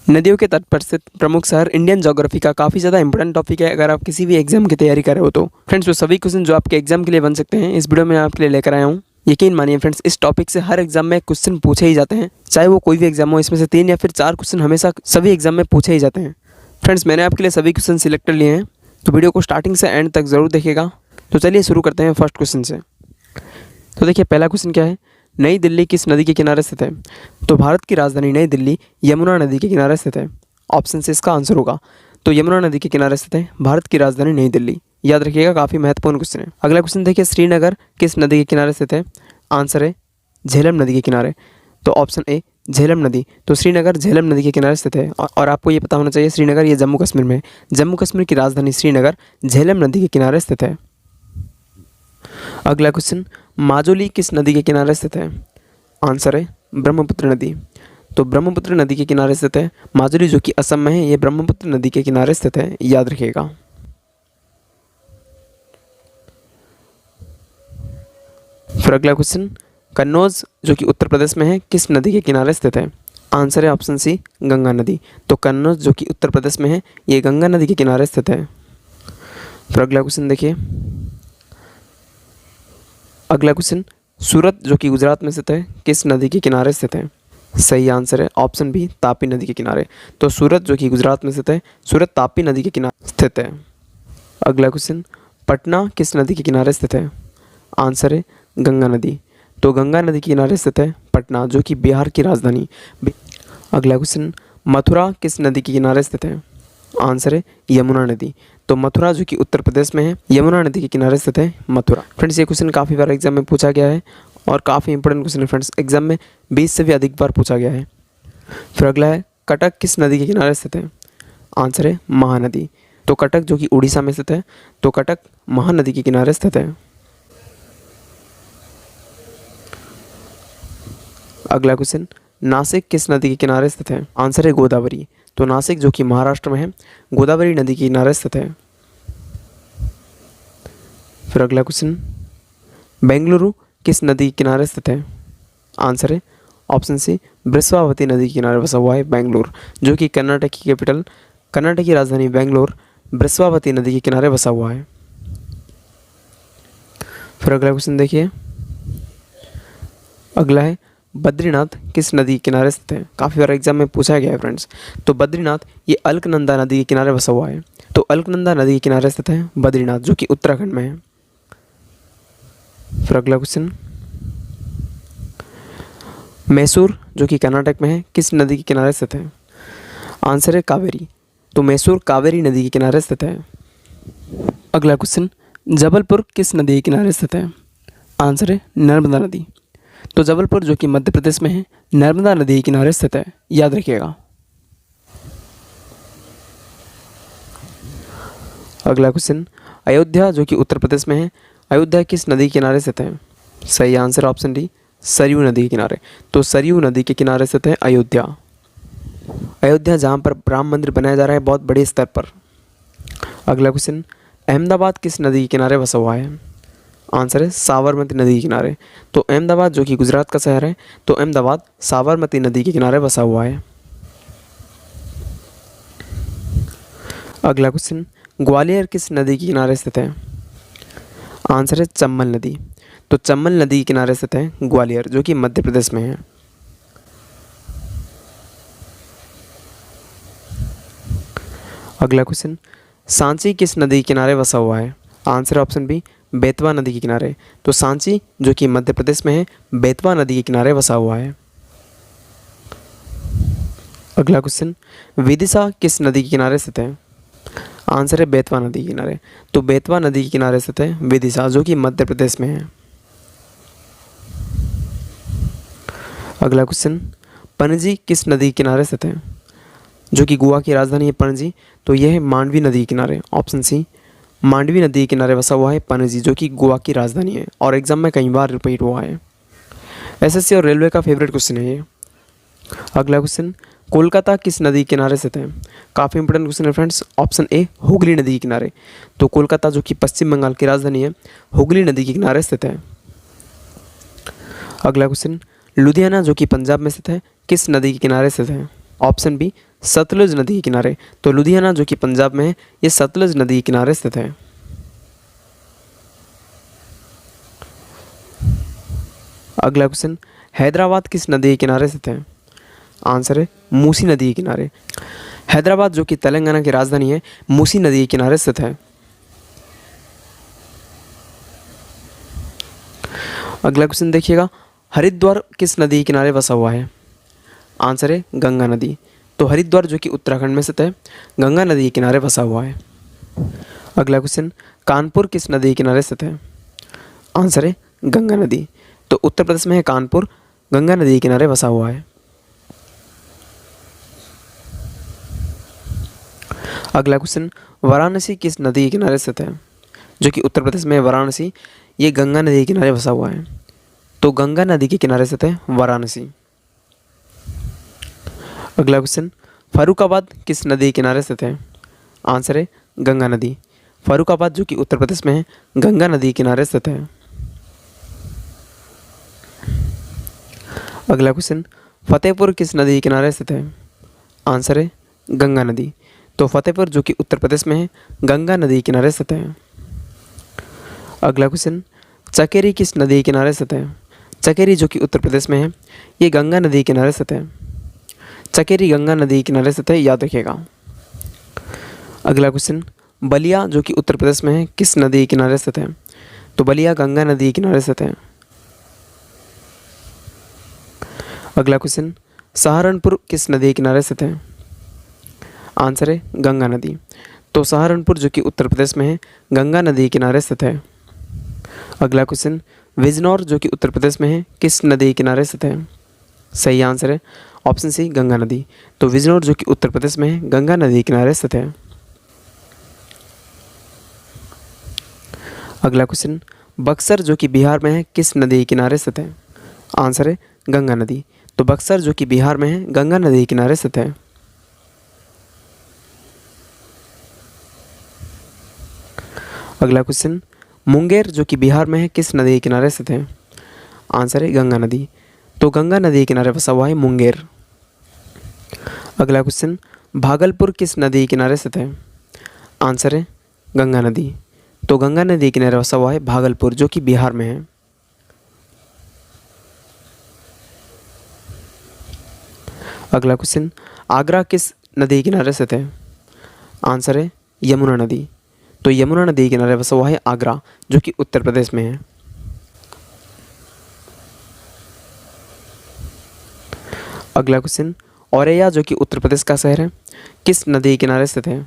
नदियों के तट पर स्थित प्रमुख शहर इंडियन ज्योग्राफी का काफ़ी ज़्यादा इंपॉर्टेंट टॉपिक है अगर आप किसी भी एग्जाम की तैयारी कर रहे हो तो। फ्रेंड्स वो सभी क्वेश्चन जो आपके एग्जाम के लिए बन सकते हैं इस वीडियो में आपके लिए लेकर आया हूँ। यकीन मानिए फ्रेंड्स, इस टॉपिक से हर एग्जाम में क्वेश्चन पूछे ही जाते हैं, चाहे वो कोई भी एग्जाम हो। इसमें से 3 या फिर 4 क्वेश्चन हमेशा सभी एग्जाम में पूछे ही जाते हैं। फ्रेंड्स मैंने आपके लिए सभी क्वेश्चन सिलेक्ट कर लिए हैं, तो वीडियो को स्टार्टिंग से एंड तक ज़रूर देखिएगा। तो चलिए शुरू करते हैं फर्स्ट क्वेश्चन से। तो देखिए पहला क्वेश्चन क्या है, नई दिल्ली किस नदी के किनारे स्थित है? तो भारत की राजधानी नई दिल्ली यमुना नदी के किनारे स्थित है। ऑप्शन से इसका आंसर होगा। तो यमुना नदी के किनारे स्थित है भारत की राजधानी नई दिल्ली। याद रखिएगा, काफ़ी महत्वपूर्ण क्वेश्चन है। अगला क्वेश्चन देखिए, श्रीनगर किस नदी के किनारे स्थित है? आंसर है झेलम नदी के किनारे। तो ऑप्शन ए झेलम नदी। तो श्रीनगर झेलम नदी के किनारे स्थित है और आपको ये पता होना चाहिए श्रीनगर ये जम्मू कश्मीर में है। जम्मू कश्मीर की राजधानी श्रीनगर झेलम नदी के किनारे स्थित है। अगला क्वेश्चन, माजुली किस नदी के किनारे स्थित है? आंसर है ब्रह्मपुत्र नदी। तो ब्रह्मपुत्र नदी के किनारे स्थित है माजुली, जो कि असम में है। ये ब्रह्मपुत्र नदी के किनारे स्थित है, याद रखिएगा। फिर अगला क्वेश्चन, कन्नौज जो कि उत्तर प्रदेश में है किस नदी के किनारे स्थित है? आंसर है ऑप्शन सी गंगा नदी। तो कन्नौज जो कि उत्तर प्रदेश में है ये गंगा नदी के किनारे स्थित है। फिर अगला क्वेश्चन देखिए, अगला क्वेश्चन, सूरत जो कि गुजरात में स्थित है किस नदी के किनारे स्थित है? सही आंसर है ऑप्शन बी तापी नदी के किनारे। तो सूरत जो कि गुजरात में स्थित है, सूरत तापी नदी के किनारे स्थित है। अगला क्वेश्चन, पटना किस नदी के किनारे स्थित है? आंसर है गंगा नदी। तो गंगा नदी के किनारे स्थित है पटना, जो कि बिहार की राजधानी। अगला क्वेश्चन, मथुरा किस नदी के किनारे स्थित है? आंसर है यमुना नदी। तो मथुरा जो कि उत्तर प्रदेश में है, यमुना नदी के किनारे स्थित है मथुरा। फ्रेंड्स ये क्वेश्चन काफ़ी बार एग्जाम में पूछा गया है और काफ़ी इंपॉर्टेंट क्वेश्चन है फ्रेंड्स, एग्जाम में 20 से भी अधिक बार पूछा गया है। फिर अगला है, कटक किस नदी के किनारे स्थित है? आंसर है महानदी। तो कटक जो कि उड़ीसा में स्थित है, तो कटक महानदी के किनारे स्थित है। अगला क्वेश्चन, नासिक किस नदी के किनारे स्थित है? आंसर है गोदावरी। तो नासिक जो कि महाराष्ट्र में है, गोदावरी नदी के किनारे स्थित है। फिर अगला क्वेश्चन, बेंगलुरु किस नदी के किनारे स्थित है? आंसर है ऑप्शन सी बृहस्पति नदी के किनारे बसा हुआ है बेंगलुरु, जो कि कर्नाटक की कैपिटल, कर्नाटक की राजधानी बेंगलुरु बृहस्पति नदी के किनारे बसा हुआ है। फिर अगला क्वेश्चन देखिए, अगला है, बद्रीनाथ किस नदी के किनारे स्थित है? काफ़ी बार एग्जाम में पूछा गया है फ्रेंड्स। तो बद्रीनाथ ये अलकनंदा नदी के किनारे बसा हुआ है। तो अलकनंदा नदी के किनारे स्थित है बद्रीनाथ, जो कि उत्तराखंड में है। फिर अगला क्वेश्चन, मैसूर जो कि कर्नाटक में है किस नदी के किनारे स्थित है? आंसर है कावेरी। तो मैसूर कावेरी नदी के किनारे स्थित है। अगला क्वेश्चन, जबलपुर किस नदी के किनारे स्थित है? आंसर है नर्मदा नदी। तो जबलपुर जो कि मध्य प्रदेश में है, नर्मदा नदी के किनारे स्थित है, याद रखिएगा। अगला क्वेश्चन, अयोध्या जो कि उत्तर प्रदेश में है, अयोध्या किस नदी के किनारे स्थित है? सही आंसर ऑप्शन डी सरयू नदी के किनारे। तो सरयू नदी के किनारे स्थित है अयोध्या। अयोध्या जहाँ पर राम मंदिर बनाया जा रहा है बहुत बड़े स्तर पर। अगला क्वेश्चन, अहमदाबाद किस नदी के किनारे बसा हुआ है? आंसर है साबरमती नदी के किनारे। तो अहमदाबाद जो कि गुजरात का शहर है, तो अहमदाबाद साबरमती नदी के किनारे बसा हुआ है। अगला क्वेश्चन, ग्वालियर किस नदी के किनारे स्थित है? आंसर है चंबल नदी। तो चंबल नदी के किनारे स्थित है ग्वालियर, जो कि मध्य प्रदेश में है। अगला क्वेश्चन, सांची किस नदी के किनारे बसा हुआ है? आंसर ऑप्शन बी बेतवा नदी के किनारे। तो सांची जो कि मध्य प्रदेश में है, बेतवा नदी के किनारे बसा हुआ है। अगला क्वेश्चन, विदिशा किस नदी के किनारे स्थित है? आंसर है बेतवा नदी के किनारे। तो बेतवा नदी के किनारे स्थित है विदिशा, जो कि मध्य प्रदेश में है। अगला क्वेश्चन, पणजी किस नदी के किनारे स्थित है? जो कि गोवा की राजधानी है पणजी, तो यह है मांडवी नदी के किनारे। ऑप्शन सी मांडवी नदी के किनारे बसा हुआ है पणजी, जो कि गोवा की राजधानी है और एग्जाम में कई बार रिपीट हुआ है। एसएससी और रेलवे का फेवरेट क्वेश्चन है ये। अगला क्वेश्चन, कोलकाता किस नदी के किनारे स्थित है? काफ़ी इंपॉर्टेंट क्वेश्चन है फ्रेंड्स। ऑप्शन ए हुगली नदी के किनारे। तो कोलकाता जो कि पश्चिम बंगाल की राजधानी है, हुगली नदी के किनारे स्थित है। अगला क्वेश्चन, लुधियाना जो कि पंजाब में स्थित है किस नदी के किनारे स्थित है? ऑप्शन बी सतलुज नदी के किनारे। तो लुधियाना जो कि पंजाब में है, ये सतलुज नदी के किनारे स्थित है। अगला क्वेश्चन, हैदराबाद किस नदी के किनारे स्थित है? आंसर है मूसी नदी के किनारे। हैदराबाद जो कि तेलंगाना की राजधानी है, मूसी नदी के किनारे स्थित है। अगला क्वेश्चन देखिएगा, हरिद्वार किस नदी के किनारे बसा हुआ है? आंसर है गंगा नदी। तो हरिद्वार जो कि उत्तराखंड में स्थित है, गंगा नदी के किनारे बसा हुआ है। अगला क्वेश्चन, कानपुर किस नदी के किनारे स्थित है? आंसर है गंगा नदी। तो उत्तर प्रदेश में है कानपुर, गंगा नदी के किनारे बसा हुआ है। अगला क्वेश्चन, वाराणसी किस नदी के किनारे स्थित है? जो कि उत्तर प्रदेश में है वाराणसी, ये गंगा नदी के किनारे बसा हुआ है। तो गंगा नदी के किनारे स्थित है वाराणसी। अगला क्वेश्चन, फर्रुखाबाद किस नदी के किनारे स्थित है? आंसर है गंगा नदी। फर्रुखाबाद जो कि उत्तर प्रदेश में है, गंगा नदी के किनारे स्थित है। अगला क्वेश्चन, फतेहपुर किस नदी के किनारे स्थित है? आंसर है गंगा नदी। तो फतेहपुर जो कि उत्तर प्रदेश में है, गंगा नदी के किनारे स्थित है। अगला क्वेश्चन, चकेरी किस नदी के किनारे स्थित है? चकेरी जो कि उत्तर प्रदेश में है, ये गंगा नदी के किनारे स्थित है। चकेरी गंगा नदी के किनारे स्थित है, याद रखिएगा। अगला क्वेश्चन, बलिया जो कि उत्तर प्रदेश में है, किस नदी के किनारे स्थित है? तो बलिया गंगा नदी के किनारे स्थित है। अगला क्वेश्चन, सहारनपुर किस नदी के किनारे स्थित है? आंसर है गंगा नदी। तो सहारनपुर जो कि उत्तर प्रदेश में है, गंगा नदी के किनारे स्थित है। अगला क्वेश्चन, बिजनौर जो कि उत्तर प्रदेश में है, किस नदी के किनारे स्थित है? सही आंसर है ऑप्शन सी गंगा नदी। तो बिजनौर जो कि उत्तर प्रदेश में है, गंगा नदी के किनारे स्थित है। अगला क्वेश्चन, बक्सर जो कि बिहार में है, किस नदी के किनारे स्थित है? आंसर है गंगा नदी। तो बक्सर जो कि बिहार में है, गंगा नदी के किनारे स्थित है। अगला क्वेश्चन, मुंगेर जो कि बिहार में है, किस नदी के किनारे स्थित है? आंसर है गंगा नदी। तो गंगा नदी के किनारे बसा हुआ है मुंगेर। अगला क्वेश्चन, भागलपुर किस नदी के किनारे स्थित है? आंसर है गंगा नदी। तो गंगा नदी के किनारे बसा हुआ है भागलपुर जो कि बिहार में है। अगला क्वेश्चन, आगरा किस नदी के किनारे स्थित है? आंसर है यमुना नदी। तो यमुना नदी के किनारे बसा हुआ है आगरा जो कि उत्तर प्रदेश में है। अगला क्वेश्चन, औरैया जो कि उत्तर प्रदेश का शहर है, किस नदी के किनारे स्थित है?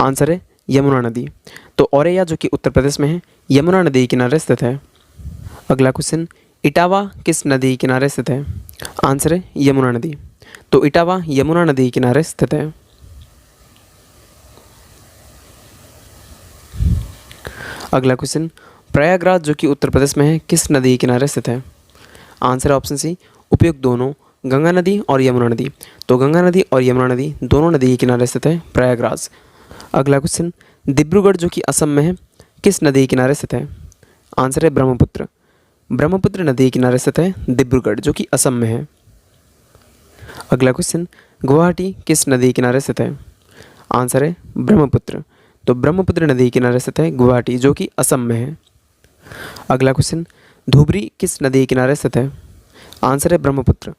आंसर है यमुना नदी। तो औरैया जो कि उत्तर प्रदेश में है, यमुना नदी के किनारे स्थित है। अगला क्वेश्चन, इटावा किस नदी के किनारे स्थित है? आंसर है यमुना नदी। तो इटावा यमुना नदी के किनारे स्थित है। अगला क्वेश्चन, प्रयागराज जो कि उत्तर प्रदेश में है, किस नदी के किनारे स्थित है? आंसर है ऑप्शन सी उपयुक्त दोनों, गंगा नदी और यमुना नदी। तो गंगा नदी और यमुना नदी दोनों नदी के किनारे स्थित है प्रयागराज। अगला क्वेश्चन, डिब्रूगढ़ जो कि असम में है, किस नदी के किनारे स्थित है? आंसर है ब्रह्मपुत्र। ब्रह्मपुत्र नदी के किनारे स्थित है डिब्रूगढ़ जो कि असम में है। अगला क्वेश्चन, गुवाहाटी किस नदी के किनारे स्थित है? आंसर है ब्रह्मपुत्र। तो ब्रह्मपुत्र नदी के किनारे स्थित है गुवाहाटी जो कि असम में है। अगला क्वेश्चन, धुबरी किस नदी के किनारे स्थित है? आंसर है ब्रह्मपुत्र।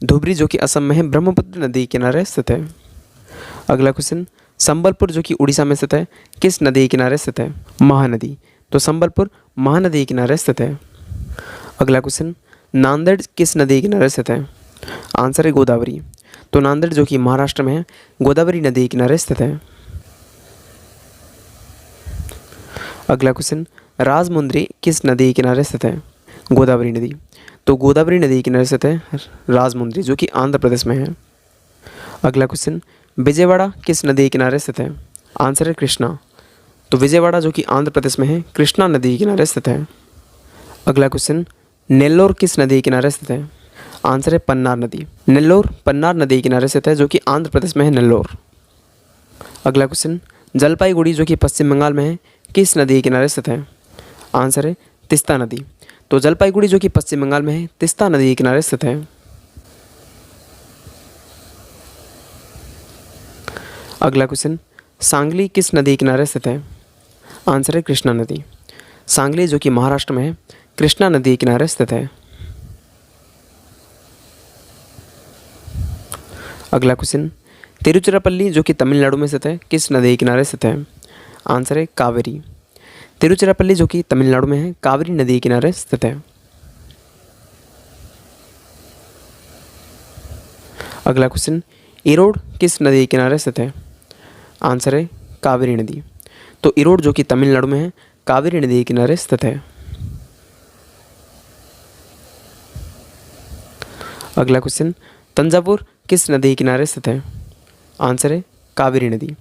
धुबरी जो कि असम में है, ब्रह्मपुत्र नदी के किनारे स्थित है। अगला क्वेश्चन, संबलपुर जो कि उड़ीसा में स्थित है, किस नदी के किनारे स्थित है? महानदी। तो संबलपुर महानदी के किनारे स्थित है। अगला क्वेश्चन, नांदेड़ किस नदी के किनारे स्थित है? आंसर है गोदावरी। तो नांदेड़ जो कि महाराष्ट्र में है, गोदावरी नदी के किनारे स्थित है। अगला क्वेश्चन, राजमुंद्री किस नदी के किनारे स्थित है? गोदावरी नदी। तो गोदावरी नदी के किनारे स्थित है राजमुंद्री जो कि आंध्र प्रदेश में है। अगला क्वेश्चन, विजयवाड़ा किस नदी के किनारे स्थित है? आंसर है कृष्णा। तो विजयवाड़ा जो कि आंध्र प्रदेश में है, कृष्णा नदी के किनारे स्थित है। अगला क्वेश्चन, नेल्लोर किस नदी के किनारे स्थित है? आंसर है पन्नार नदी। नेल्लोर पन्नार नदी के किनारे स्थित है जो कि आंध्र प्रदेश में है नेल्लोर। अगला क्वेश्चन, जलपाईगुड़ी जो कि पश्चिम बंगाल में है, किस नदी के किनारे स्थित है? आंसर है तीस्ता नदी। तो जलपाईगुड़ी जो कि पश्चिम बंगाल में है, तीस्ता नदी के किनारे स्थित है। अगला क्वेश्चन, सांगली किस नदी किनारे स्थित है? आंसर है कृष्णा नदी। सांगली जो कि महाराष्ट्र में है, कृष्णा नदी किनारे स्थित है। अगला क्वेश्चन, तिरुचिरापल्ली जो कि तमिलनाडु में स्थित है, किस नदी किनारे स्थित है? आंसर है कावेरी। तिरुचिरापल्ली जो कि तमिलनाडु में है, कावेरी नदी किनारे स्थित है। अगला क्वेश्चन, इरोड किस नदी किनारे स्थित है? आंसर है कावेरी नदी। तो इरोड जो कि तमिलनाडु में है, कावेरी नदी किनारे स्थित है। अगला क्वेश्चन, तंजावुर किस नदी किनारे स्थित है? आंसर है कावेरी नदी।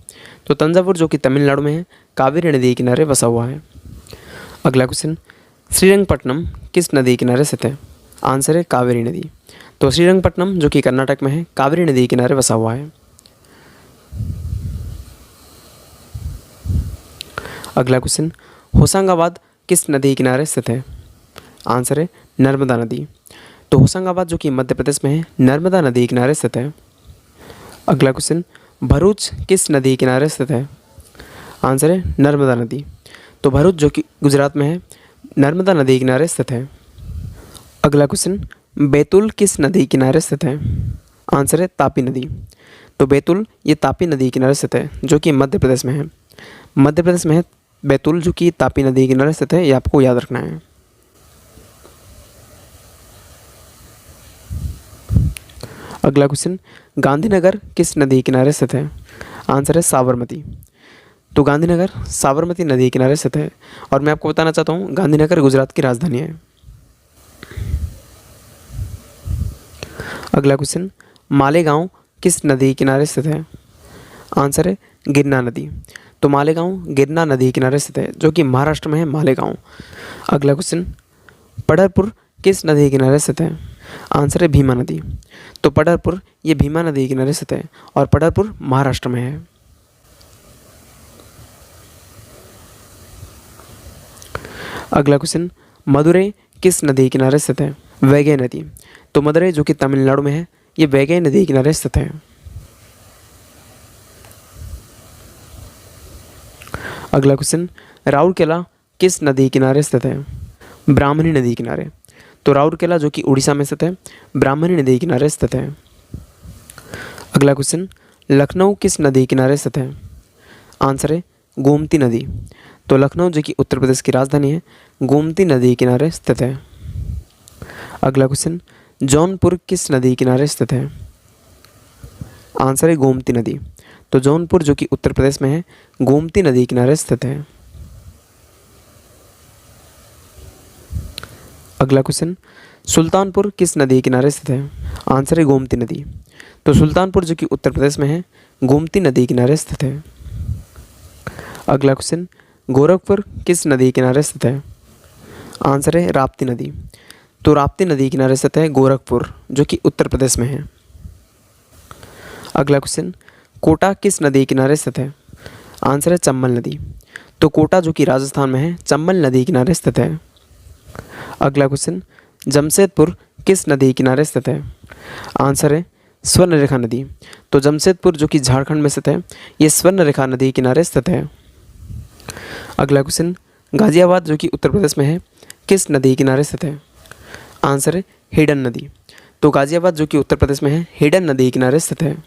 तो तंजावुर जो कि तमिलनाडु में है, कावेरी नदी किनारे बसा हुआ है। अगला क्वेश्चन, श्रीरंगपट्टनम किस नदी किनारे स्थित है? आंसर है कावेरी नदी। तो श्रीरंगपट्टनम जो कि कर्नाटक में है, कावेरी नदी किनारे बसा हुआ है। अगला क्वेश्चन, होशंगाबाद किस नदी किनारे स्थित है? आंसर है नर्मदा नदी। तो होशंगाबाद जो कि मध्य प्रदेश में है, नर्मदा नदी किनारे स्थित है। अगला क्वेश्चन, भरूच किस नदी किनारे स्थित है? आंसर है नर्मदा नदी। तो भरूच जो कि गुजरात में है, नर्मदा नदी किनारे स्थित है। अगला क्वेश्चन, बैतूल किस नदी किनारे स्थित है? आंसर है तापी नदी। तो बैतूल ये तापी नदी किनारे स्थित है, जो कि मध्य प्रदेश में है। मध्य प्रदेश में है बैतूल जो कि तापी नदी किनारे स्थित है, ये आपको याद रखना है। अगला क्वेश्चन, गांधीनगर किस नदी किनारे स्थित है? आंसर है साबरमती। तो गांधीनगर साबरमती नदी किनारे स्थित है। और मैं आपको बताना चाहता हूँ, गांधीनगर गुजरात की राजधानी है। अगला क्वेश्चन, मालेगांव किस नदी किनारे स्थित है? आंसर है गिरना नदी। तो मालेगांव गिरना नदी किनारे स्थित है, जो कि महाराष्ट्र में है मालेगांव। अगला क्वेश्चन, पढ़रपुर किस नदी किनारे स्थित है? आंसर है भीमा नदी। तो पढ़रपुर ये भीमा नदी किनारे स्थित है, और पढ़रपुर महाराष्ट्र में है। अगला क्वेश्चन, मदुरई किस नदी किनारे स्थित है? वैगै नदी। तो मदुरई जो कि तमिलनाडु में है, ये वैगै नदी किनारे स्थित है। अगला क्वेश्चन, राउरकेला किस नदी किनारे स्थित है? ब्राह्मणी नदी किनारे। तो राउरकेला जो कि उड़ीसा में स्थित है, ब्राह्मणी नदी किनारे स्थित है। अगला क्वेश्चन, लखनऊ किस नदी किनारे स्थित है? आंसर है गोमती नदी। तो लखनऊ जो कि उत्तर प्रदेश की राजधानी है, गोमती नदी किनारे स्थित है। अगला क्वेश्चन, जौनपुर किस नदी किनारे स्थित है? आंसर है गोमती नदी। तो जौनपुर जो कि उत्तर प्रदेश में है, गोमती नदी किनारे स्थित है। अगला क्वेश्चन, सुल्तानपुर किस नदी किनारे स्थित है? आंसर है गोमती नदी। तो सुल्तानपुर जो कि उत्तर प्रदेश में है, गोमती नदी किनारे स्थित है। अगला क्वेश्चन, गोरखपुर किस नदी किनारे स्थित है? आंसर है राप्ती नदी। तो राप्ती नदी किनारे स्थित है गोरखपुर, जो कि उत्तर प्रदेश में है। अगला क्वेश्चन, कोटा किस नदी किनारे स्थित है? आंसर है चंबल नदी। तो कोटा जो कि राजस्थान में है, चंबल नदी किनारे स्थित है। अगला क्वेश्चन, जमशेदपुर किस नदी किनारे स्थित है? आंसर है स्वर्णरेखा नदी। तो जमशेदपुर जो कि झारखंड में स्थित है, ये स्वर्णरेखा नदी किनारे स्थित है। अगला क्वेश्चन, गाजियाबाद जो कि उत्तर प्रदेश में है, किस नदी किनारे स्थित है? आंसर है हिडन नदी। तो गाजियाबाद जो कि उत्तर प्रदेश में है, हिडन नदी किनारे स्थित है।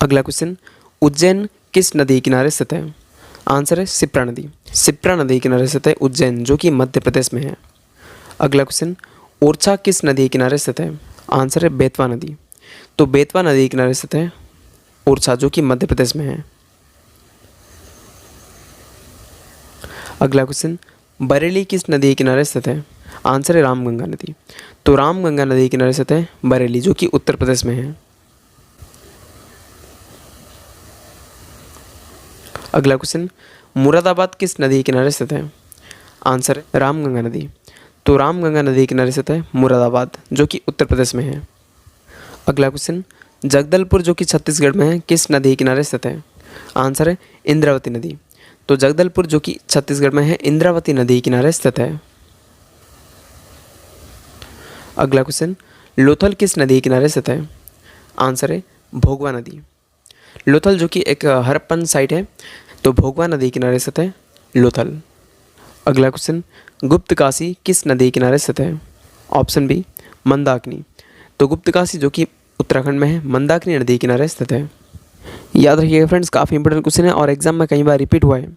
अगला क्वेश्चन, उज्जैन किस नदी किनारे स्थित है? आंसर है शिप्रा नदी। शिप्रा नदी किनारे स्थित है उज्जैन, जो कि मध्य प्रदेश में है। अगला क्वेश्चन, ओरछा किस नदी किनारे स्थित है? आंसर है बेतवा नदी। तो बेतवा नदी किनारे स्थित है ओरछा, जो कि मध्य प्रदेश में है। अगला क्वेश्चन, बरेली किस नदी किनारे स्थित है? आंसर है रामगंगा नदी। तो रामगंगा नदी किनारे स्थित है बरेली, जो कि उत्तर प्रदेश में है। अगला क्वेश्चन, मुरादाबाद किस नदी किनारे स्थित है? आंसर है रामगंगा नदी। तो रामगंगा नदी किनारे स्थित है मुरादाबाद, जो कि उत्तर प्रदेश में है। अगला क्वेश्चन, जगदलपुर जो कि छत्तीसगढ़ में है, किस नदी किनारे स्थित है? आंसर है इंद्रावती नदी। तो जगदलपुर जो कि छत्तीसगढ़ में है, इंद्रावती नदी किनारे स्थित है। अगला क्वेश्चन, लोथल किस नदी के किनारे स्थित है? आंसर है भोगवा नदी। लोथल जो कि एक हड़प्पन साइट है, तो भोगवा नदी के किनारे स्थित है लोथल। अगला क्वेश्चन, गुप्त काशी किस नदी के किनारे स्थित है? Option B Mandakini. तो गुप्त काशी जो कि उत्तराखंड में है, मंदाकिनी नदी के किनारे स्थित है। याद रखिएगा फ्रेंड्स, काफ़ी इंपॉर्टेंट क्वेश्चन है और एग्जाम में कई बार रिपीट हुआ है।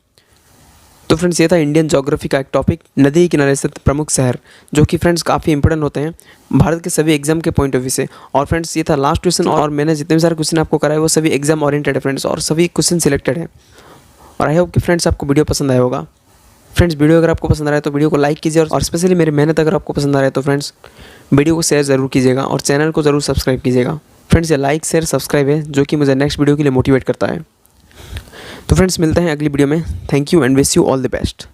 तो फ्रेंड्स ये था इंडियन ज्योग्राफी का एक टॉपिक, नदी के किनारे स्थित प्रमुख शहर, जो कि फ्रेंड्स काफ़ी इंपॉर्टेंट होते हैं भारत के सभी एग्जाम के पॉइंट ऑफ व्यू से। और फ्रेंड्स ये था लास्ट क्वेश्चन, और मैंने जितने भी सारे क्वेश्चन आपको कराए वो सभी एग्जाम ओरिएंटेड है फ्रेंड्स, और सभी क्वेश्चन सिलेक्टेड है। और आई होप कि फ्रेंड्स आपको वीडियो पसंद आया होगा। फ्रेंड्स वीडियो अगर आपको पसंद आ रहा है तो वीडियो को लाइक कीजिए, और स्पेशली मेरी मेहनत अगर आपको पसंद आ रहा है तो फ्रेंड्स वीडियो को शेयर ज़रूर कीजिएगा और चैनल को ज़रूर सब्सक्राइब कीजिएगा। फ्रेंड्स ये लाइक शेयर सब्सक्राइब है जो कि मुझे नेक्स्ट वीडियो के लिए मोटिवेट करता है। तो फ्रेंड्स मिलते हैं अगली वीडियो में। Thank you and wish you all the best.